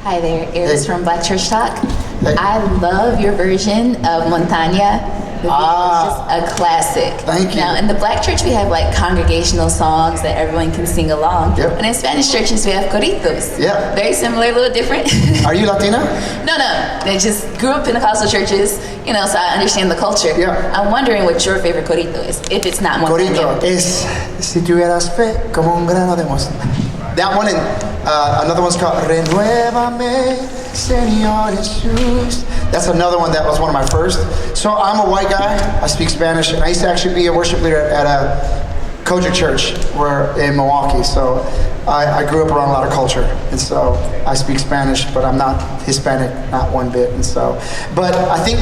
Hi there, Iris from Black Church Talk. Hey. I love your version of Montaña. The video is just a classic. Thank you. Now, in the Black church, we have like congregational songs that everyone can sing along. Yep. And in Spanish churches, we have corridos. Yeah. Very similar, a little different. Are you Latina? No. They just grew up Pentecostal churches, so I understand the culture. Yeah. I'm wondering what your favorite corrido is, if it's not Montaña. Corrido es Si tuvieras fe como un grano de mostaza. That one and another one's called Renuévame, Señor Jesús. That's another one that was one of my first. So I'm a white guy. I speak Spanish, and I used to actually be a worship leader at a Kojic church in Milwaukee. So I grew up around a lot of culture, and so I speak Spanish, but I'm not Hispanic, not one bit. And so, but I think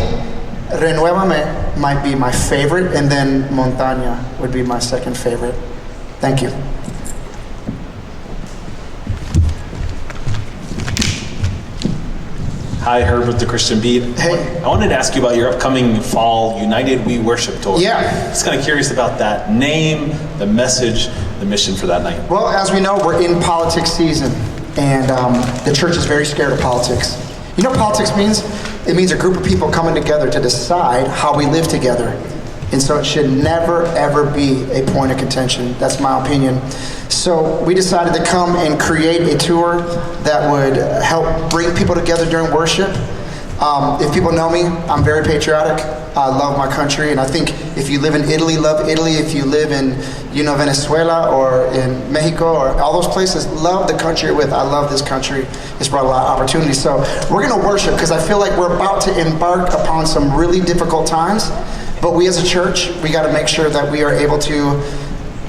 Renuévame might be my favorite, and then Montaña would be my second favorite. Thank you. Hi, Herb with The Christian Beat. Hey. I wanted to ask you about your upcoming fall United We Worship Tour. Yeah. Just kind of curious about that name, the message, the mission for that night. Well, as we know, we're in politics season, and the church is very scared of politics. You know what politics means? It means a group of people coming together to decide how we live together. And so it should never, ever be a point of contention. That's my opinion. So we decided to come and create a tour that would help bring people together during worship. If people know me, I'm very patriotic. I love my country, and I think if you live in Italy, love Italy. If you live in, Venezuela or in Mexico or all those places, love the country you're with. I love this country. It's brought a lot of opportunity. So we're going to worship because I feel like we're about to embark upon some really difficult times. But we as a church, we got to make sure that we are able to,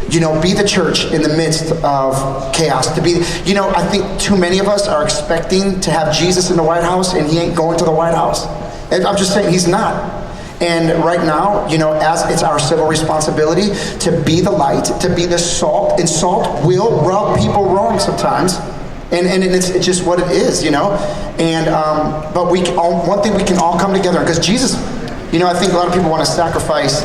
be the church in the midst of chaos. To be, I think too many of us are expecting to have Jesus in the White House, and he ain't going to the White House. And I'm just saying he's not. And right now, as it's our civil responsibility to be the light, to be the salt, and salt will rub people wrong sometimes. And it's just what it is, And but one thing we can all come together, because Jesus, I think a lot of people want to sacrifice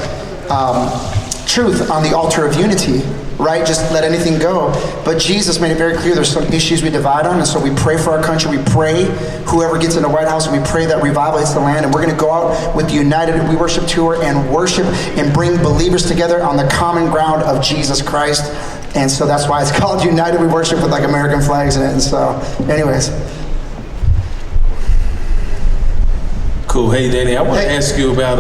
truth on the altar of unity, right? Just let anything go. But Jesus made it very clear there's some issues we divide on, and so we pray for our country. We pray whoever gets in the White House, and we pray that revival hits the land. And we're going to go out with the United We Worship Tour and worship and bring believers together on the common ground of Jesus Christ. And so that's why it's called United We Worship, with like American flags in it. And so, anyways. Cool. Hey, Danny, I want to ask you about,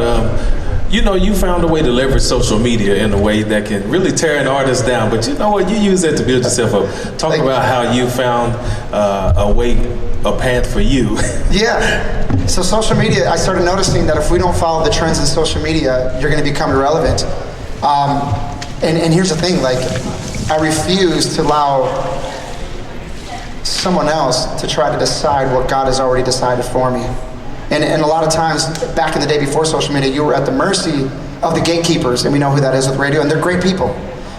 you found a way to leverage social media in a way that can really tear an artist down. But you know what? You use that to build yourself up. Talk about how you found a path for you. Yeah. So social media, I started noticing that if we don't follow the trends in social media, you're going to become irrelevant. And here's the thing, I refuse to allow someone else to try to decide what God has already decided for me. And a lot of times, back in the day before social media, you were at the mercy of the gatekeepers, and we know who that is with radio, and they're great people.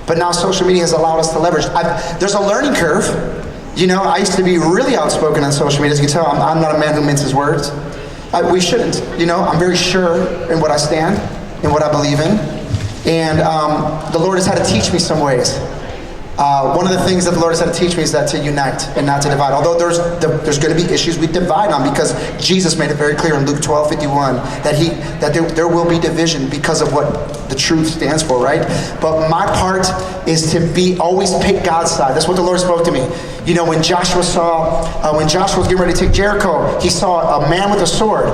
But now social media has allowed us to leverage. There's a learning curve. I used to be really outspoken on social media. As you can tell, I'm not a man who minces words. We shouldn't. I'm very sure in what I stand, in what I believe in. And the Lord has had to teach me some ways. One of the things that the Lord has had to teach me is that to unite and not to divide. Although there's going to be issues we divide on, because Jesus made it very clear in Luke 12:51 that there will be division because of what the truth stands for, right? But my part is to always pick God's side. That's what the Lord spoke to me. When Joshua was getting ready to take Jericho, he saw a man with a sword.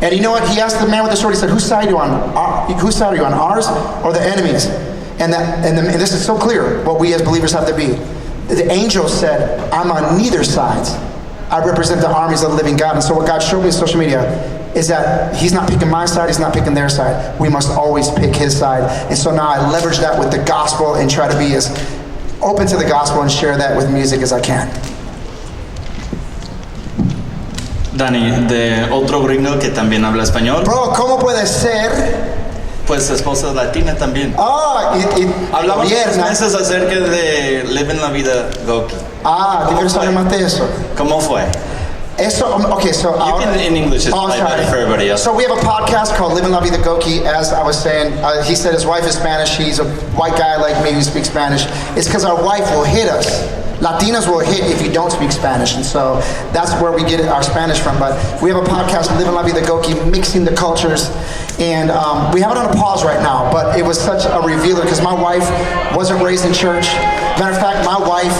And you know what? He asked the man with the sword, he said, whose side are you on? Whose side are you on, ours or the enemy's? And this is so clear what we as believers have to be. The angel said, I'm on neither sides. I represent the armies of the living God. And so what God showed me in social media is that he's not picking my side, he's not picking their side. We must always pick his side. And so now I leverage that with the gospel and try to be as open to the gospel and share that with music as I can. Dani, de otro gringo que también habla español. Bro, ¿cómo puede ser? Pues esposa latina también. Hablamos unos meses acerca de Living la Vida Gokey. ¿Te quieres saber más de eso? ¿Cómo fue? Okay, so you can in English, it's probably better for everybody else. So we have a podcast called Living La Vida Gokey. As I was saying, he said his wife is Spanish. He's a white guy like me who speaks Spanish. It's because our wife will hit us Latinos will hit if you don't speak Spanish, and so that's where we get our Spanish from. But we have a podcast, Living La Vida Gokey, mixing the cultures, and we have it on a pause right now, but it was such a revealer because my wife wasn't raised in church. Matter of fact, my wife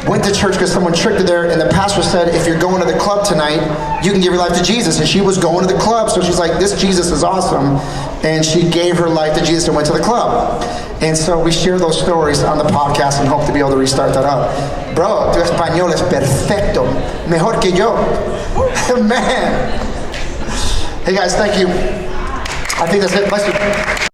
went to church because someone tricked her there, and the pastor said, if you're going to the club tonight, you can give your life to Jesus. And she was going to the club, so she's like, this Jesus is awesome. And she gave her life to Jesus and went to the club. And so we share those stories on the podcast and hope to be able to restart that up. Bro, tu español es perfecto. Mejor que yo. Man. Hey guys, thank you. I think that's it. Bless you.